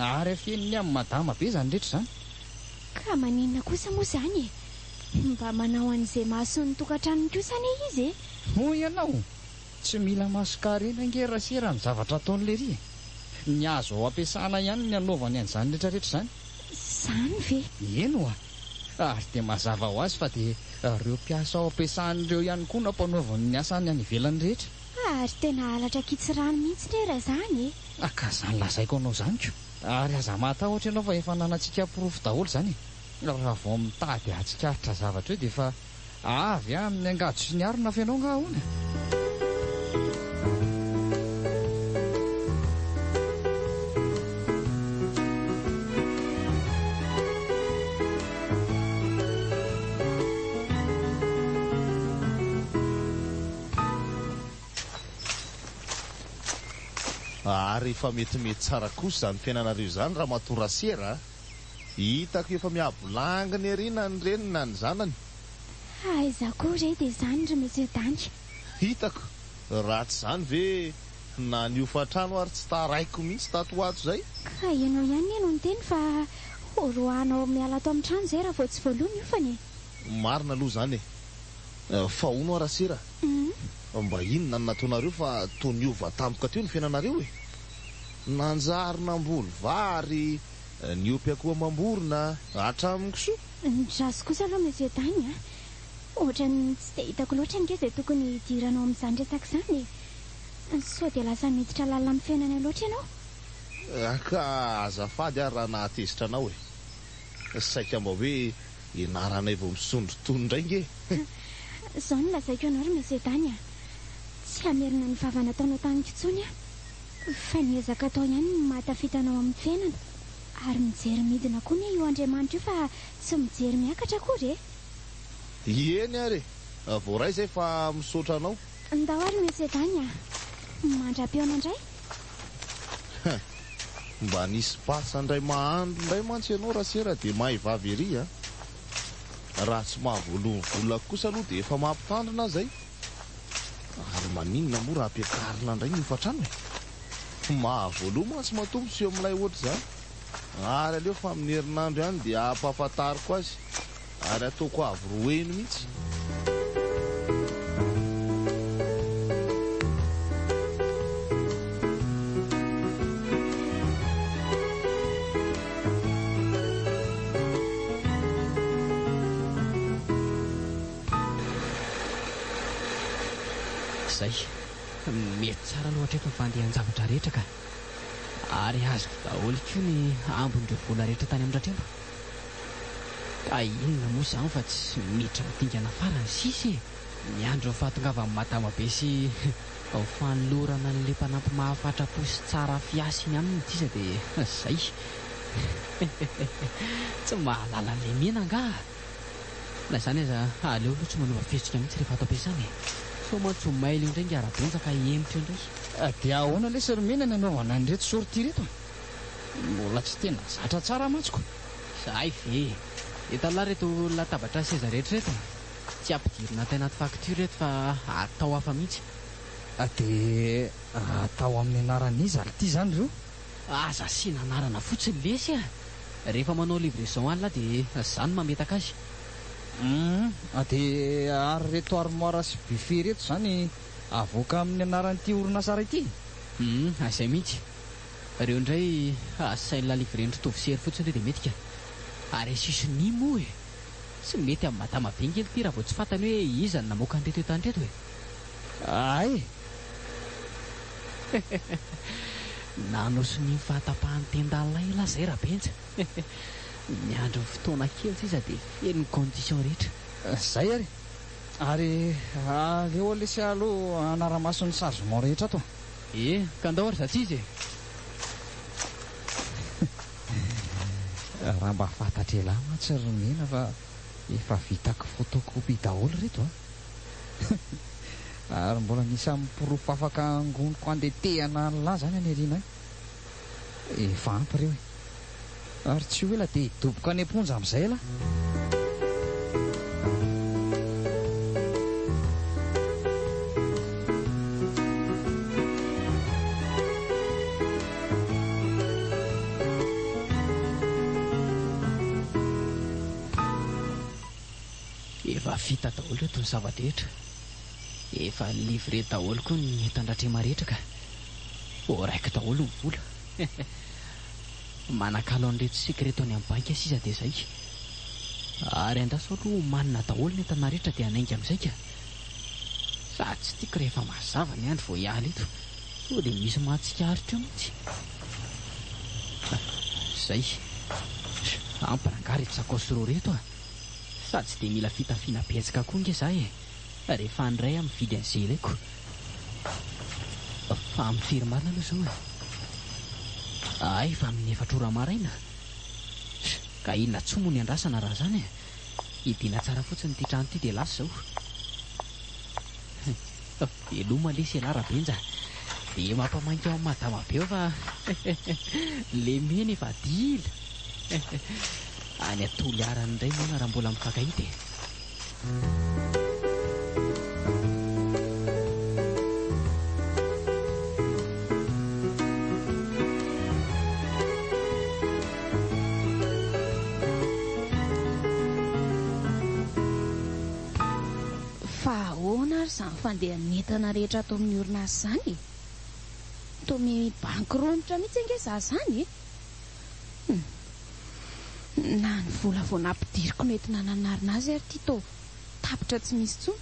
Ary afeniny amin'ny madama be izany rehetra izany.
Ka maninona kosa moa izany e? Mba manao an'izay mahasony tokantranony kosa anie izy e?
Hoy ianao, tsy mila masokarena angera sera amin'ny zavatra ataon'le ry e. Ny azo ao ampiasana ihany ny anaovany an'izany rehetrarehetra izany.
Izany ve?
Eno a. Ary dia mazava ho azy fa dia ireo mpiasa ao ampiasan'ireo ihany koa no ampanaovany ny asany any ivelany rehetra.
Ary tena halatra kitsirano mihitsy nera izany e.
Ka izany lazaiko anao izany ko. Ary aza matahotra ianao fa efa nanantsika pirofo daholo izany e. Raha vao mitady atsikaritra zavatra eo dia efa avy amin'ny angady sy ny arina fenao nga ahoana.
Ary efa metimety tsara kosa izany fiainanareo izany raha matorasera. Hitako efa miabolangany ery na ny reny na ny zanany.
Aiza koa re dia izany ry monsieur Danky.
Hitako raha tsy izany ve na niofa-trano ary tsy taraiko mihitsy tato ato izay.
Ka ianao ihany eno ny teny fa horoanao miala ato amin'ny trano izay raha vao tsy voaloha miofany e.
Marina aloha izany e. Fa hono arasera. Mba inona no nataonareo fa toa niova tampoka teo ny fiainanareo e. Nanjary namboly vary, niopy akoho amam-borona, hatraminy kisoa.
Ny raso kosa aloha monsieur Dany a. Ohatrany tsy dia hitako loatra nge izay tokony hidiranao amin'izany resaka izany e. Sao dia lasa miditra lalina amin'ny fiainana loatra ianao.
Ka azafady ary raha nahatezitra anao e. Saika mba hoe ianaranay vao misondro tony indray nge.
Izao no lazaiko ianao ry monsieur Dany a. Tsy hamerina ny vavana ataonao taniko intsony a. Fa niezaka atao ihany ny mahatafitanao amin'ny fiainana. Ary mijery midina koa ny io Andriamanitra io fa tsy mijery miakatra akory e.
Eny ary voaray izay fa misaotra anao.
Ndao ary monsieur Dany a. Mandra-piona indray.
Mba nisy pasa indray mahandro indray mantsy ianao raha sera dia mahay vavy ery a. Raha tsy mahavoaloany vola kosa aloha dia efa mampitandrina izay. Ary maninona moa raha ampiakarina indray ny ofatrano e. Mahavoaloha mantsy matombo sy eo amin'ilay ohatr' izany. Ary aleo fa amin'ny herinandro ihany dia ampahafantariko azy. Ary ataoko avy roeno mihitsy.
Zay mety tsara loatra eto ny fandehan-javatra rehetra ka ary azoko daholo koa ny ambon'ireo vola rehetra tany amin'ny ratremba. Ka inona moa izany fa tsy miditra mitingana farany sisy e. Ny andro fahatongavany madama be sy fanolorana n'ilay mpanampy mahafatra-po sy tsara fiasiny aminy ity iza dia izay. Tsy mahalala an'ilay mena angaha. Na izany aza aleo aloha tsy manova fesika mihitsy rehefa ato am-piasana e. So mantso maily io indray ngiara-betsaka entry io indray.
Dia ahoana ilay saromena ny anaovana an'ireto sorti reto? Mbola tsy tena zatra tsara mantsiko.
Zahay ve etalahy reto latabatra seza rehetrareto tsy ampidirina tao anaty facture reto fa atao hafa mihitsy.
Dia atao amin'ny anaran'iza ity izany ireo?
Aza asiana anarana fotsiny lesy a. Rehefa manao livraison any lahy dia izany mametaka azy.
Dia ary reto armoire sy buffet reto izany avoaka amin'ny anaran'ity orinasa ity?
Izay mihitsy. Ireo indray asaina livren'ny tovisery fotsiny dia mety ka. Ary sisiny moa e. Tsy mety amin'ny madama be ngely ity raha vao tsy fantany hoe iza ny namoaka an'reto etany reto e.
Ay.
Nanosy ny fahatapahany tendalina ila izay raha benja. Ny andro fotoana kely sisa dia feno ny condition rehetra.
Izay ary. Ary aleo lesy aloha anara-mason'ny chargement rehetra ato.
Ka andao ary zatsy izy e.
Raha mba fantatra elahy mantsy romena fa efa vitako photocopie daholo reto ary mbola nisy amin'ny porofo afaka angoniko andetehana an'lahy zany any ariana efa ampy ireo ary tsy hoe la dia hidoboka any amponja amin'izay la.
Efa vita daholo reto ny zava-drehetra. Efa livre daholo koa ny entan-dratrema rehetra ka voaraiko daholo ny vola. Manakalo an'ireto sekreto any amin'ny banky sisa dia izay. Ary andraso aloha manina daholo ny entana rehetra dia hanainga amin'izay ka. Sady tsy tiako rehefa mazava ny andro vao hiala eto. So dia misy mahatsikaritra eo mihitsy. Izay. Ampanangary reto sakosy roa reto a. Sady tsy dia mila fitafiana betsaka koa nge zaho e. Rehefa andray amin'ny vidy an'izay ilaiko. Fa amin'ny firy marina aloha izao e. Fa amin'ny 4 ora maraina. Ka inona tsoa moa ny andrasana raha izany e. Hidiana tsara fotsiny ity trano ity dia lasa izao. Eloma lesy ialahy rabenja. Dia mampamangy ao amin'ny madama be eo fa le mena efa dila. Any atoliarany indray moa raha mbola mifankahita e.
Fa ahoana ary izany fandehan'ny entana rehetra ato amin'ny orinasa izany e. Toa mibankironitra mihitsy ange izaho izany e. Na ny vola vao nampidiriko no entina nanarina azy ary ity toa tapitra tsy misy tsony.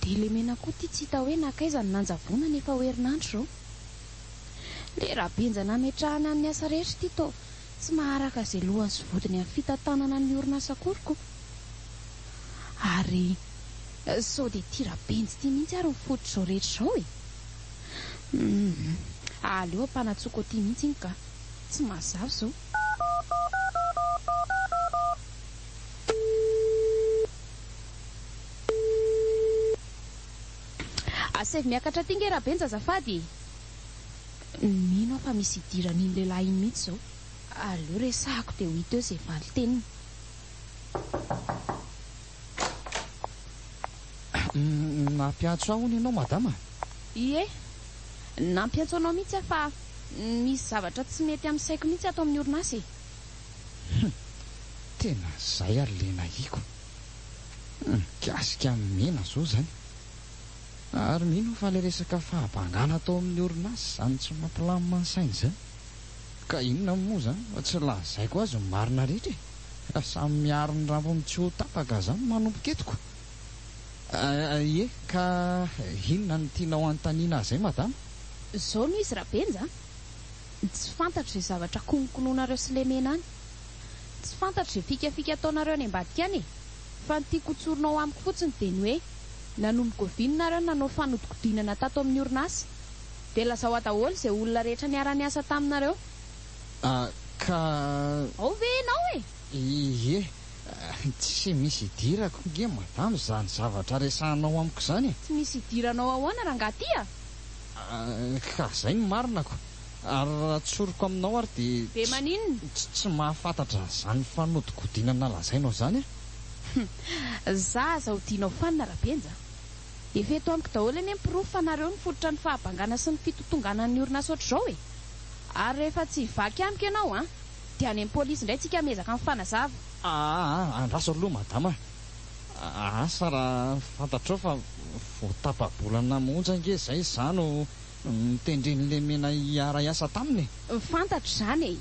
Dia ilay mena koa ity tsy hita hoe nakaiza ny nanjavona nefa ho herinandro izao. Ilay rabenja nametrahana amin'ny asa rehetra ity toa tsy maharaka izay lohany sy vodiny amin'ny fitantanana ny orinasa akoryko. Ary sao dia ity rabenja ity mihitsy ary mifototra izao rehetra izao e. Aleo ampanatsoko ity mihitsy iny ka tsy mazava izao. Asevy miakatra ty nge rabenja azafady. Mino fa misy idirana iny lehilahy iny mihitsy izao. Aleo resahako dia ho hita eo izay valy teniny.
Nampiantso ahony ianao madama?
Ie, nampiantso anao mihitsy fa misy zavatra tsy mety amin'ny saiko mihitsy ato amin'ny orinasa e.
Tena izay ary le nahiko. Mikasika mena izao izany. Ary mino fa ilay resaka fahabangana atao amin'ny orinasa izany tsy mampilamina ny saina izany. Ka inona moa izany fa tsy lazaiko azy ny marina rehetra e. Ka samy miaro ny rambony tsy ho tapaka izany manomboka etiko. Ie, ka inona ny tianao anontaniana azy madama?
Izao no izy rabenja.
Tsy fantatro izay zavatra konokononareo sy lemena any. Tsy fantatro izay fikafika ataonareo any ambadika any. Fa ny tiako hotsorinao amiko fotsiny dia ny hoe nanomboka ovininareo nanao fanodikodinana tato amin'ny orinasa. Dia lazao daholo izay olona rehetra niara-niasa taminareo.
Ka
Ao ve ianao e?
Ie, tsy misy idirako nge madamo izany zavatra resahanao amiko izany.
Tsy misy idiranao ahoana raha ngatia?
Ka izay ny marinako. Ary raha tsoriko aminao ary dia
Be maninona?
tsy mahafantatra izany fanodikodinana lazainao izany.
Za aza dinao fanina Rabenja. Efa eto amiko daholo eny pirofo fa nareo nifototra ny fahabangana sy ny fitotongana ny orinasa ohatr'izao e. Ary rehefa tsy hivaky amiko ianao dia any amin'ny polisy indray tsika mezaka amin'ny fanazava.
Andraso aloha madama. Asa raha fantatrao fa voatapa-bolana monja nge izay izany mitendren'le mena hiara-iasa taminy.
Fantatro izany e.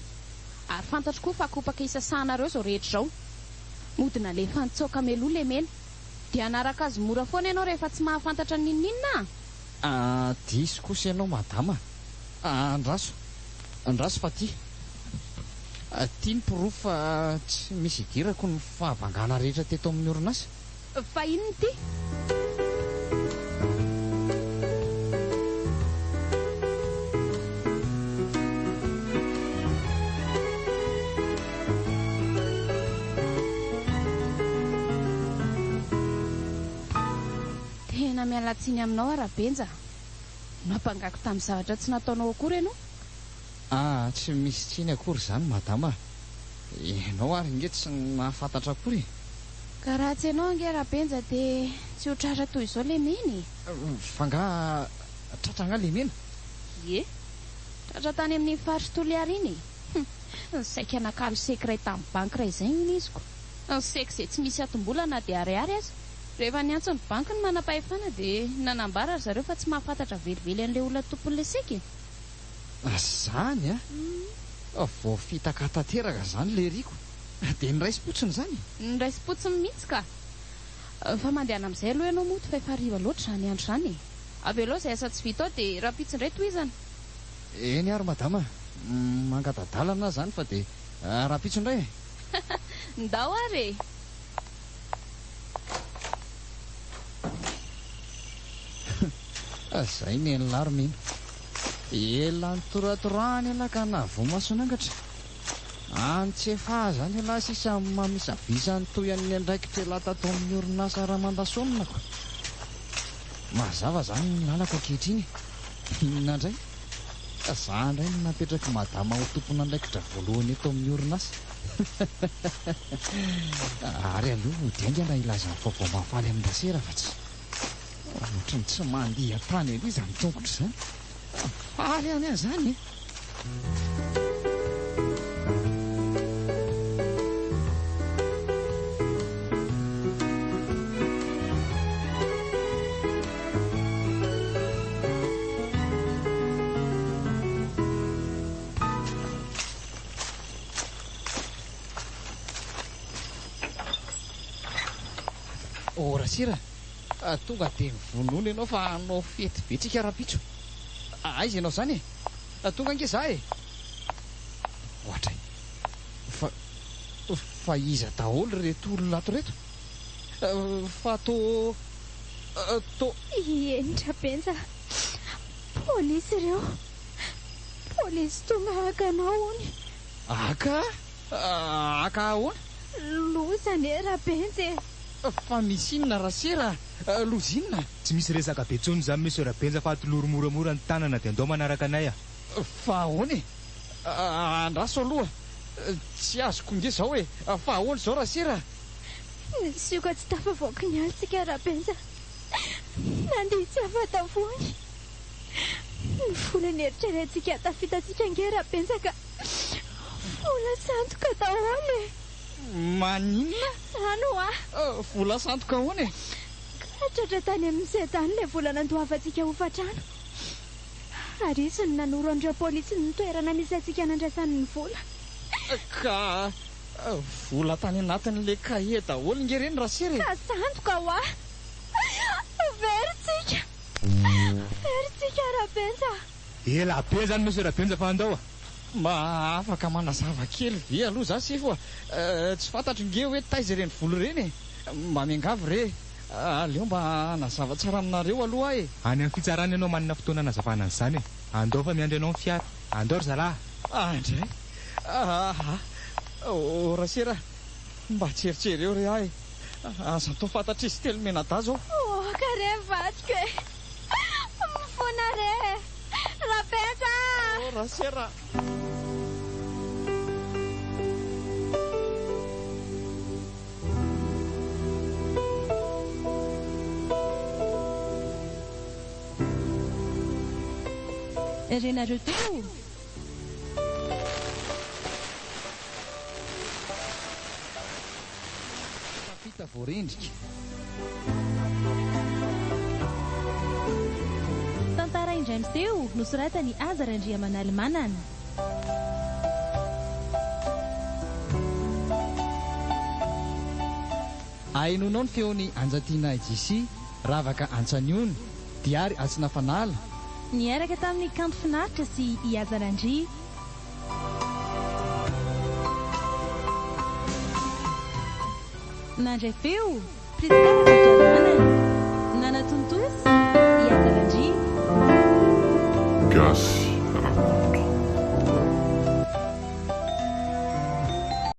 Ary fantatro koa fa kopaka isasahanareo izao rehetra izao. Modina le fantsoka meloa le mena. Dia anaraka azy mora foana ianao rehefa tsy mahafantatra ninninina.
Diso kosa ianao madama. Andraso fa ty. Ty ny pirofo fa tsy misy idirako ny fahabangana rehetra teto amin'ny orinasa.
Fa inona ty? Tena mialatsiny aminao Rabenja. Nampangako tamin'ny zavatra tsy nataonao akory ianao.
Tsy misy tsiny akory izany madama. Ianao ary nge tsy mahafantatra akory.
Ka raha tsy ianao nge Rabenja dia tsy ho tratra toy izao le mena.
Fanga tratra nga le mena.
Ie, tratra tany amin'ny faritry Toliara iny. Ny saika nakalo sekray tamin'ny banky ray izay ny iziko. Ny saika izay tsy misy atom-bola na dia ariary aza. Rehefa niantso ny banky ny manam-pahefana dia nanambara zareo fa tsy mahafantatra velively an'ilay olona tompon'ilay saika.
Zany vao fitaka tanteraka izany le riko. Dia ny raisi-potsiny izany.
Ny raisi-potsiny mihitsy ka. Fa mandehana amin'izay aloha ianao moa fa efa hariva loatra izany andro izany. Avy aloha izay asa tsy vita ao dia rapitso indray tohizana.
Eny ary madama, mangatadalana izany fa dia rapitso indray.
Ndao ary e.
Izay ny enilary mino. Ela nitoratorany ala ka navomasonangatra. Antsefa zany ala sisa mamisavisa ny toy an'ny andraikitra ela tato amin'ny orinasa Ramandasonako. Mazava zany ny lalako ankehitriny. Inona indray? Za indray no napetraka madama ho tompon'andraikitra voalohany eto amin'ny orinasa. Ary aloha dianga raha ilaza ny vaovao mahafaly amin'ny rasera fa tsy ohatrany tsy mandiha tany aloha izany tongotra izany. Faly any izany e. Rasira, tonga dia vonoina ianao fa hanao fety be tsika rapitso. Aiza ianao izany e? Tonga nge za e. Ohatray. Fa iza daholo reto olona ato reto? Fa to
Eny Rabenja. Polisy ireo. Polisy tonga aka anao hony.
Aka ahoana?
Lozany e Rabenja.
Fa misy inona rasera? Lozinona?
Tsy misy resaka be tsony izany monsieur Rabenja fa atoloro moramora ny tanana dia andao manaraka anay
Fa ahoana e? Andraso aloha. Tsy azoko nge zao e. Fa ahoana zao rasera?
Sioka tsy tafavoaka ny alitsika Rabenja. Nandihy tsy afatavony. Ny volany eritreretintsika tafitantsika nge Rabenja ka vola sandoka daholo e.
Maninona?
Ano
vola sandoka ahoana e?
Ka tratra tany amin'izay tany ilay vola nandoavantsika hofatrano. Ary izy ny nanoro an'ireo polisy ny toerana misy antsika nandraisan'ny vola.
Ka vola tany anatin'ilay kahie daholo nge reny rasera e.
Ka sandoka Veritsika Rabenja.
Ela be zany monsieur Rabenja fa andao
mba afaka manazava kely ve aloha za sy foa tsy fantatro nge hoe taiza ireny volo ireny mba miangavy re aleo mba nazava tsara aminareo aloha e.
Any amin'ny fitsarany ianao manana fotoana nazavana an'izany e. Andao fa miandry ianao amin'ny fiara. Andao ry zalahy.
Andray rasera mba tseritsiry eo re ahy aza to fantatra izy telo menada zao.
Ka re mivatrika e mifona re Rapentra.
Rasera
Renareo teo
vita voarindrika.
tantara indray miseho nosoratany Azarandriamanalmanana.
ainonao ny feony anjatiana IGC ravaka antsaniony diary atsina fanala
Niaraka tamin'ny kanto finaritra sy Azarandria. Nandray feo Priskara Kotoarmanana, Nana Tontos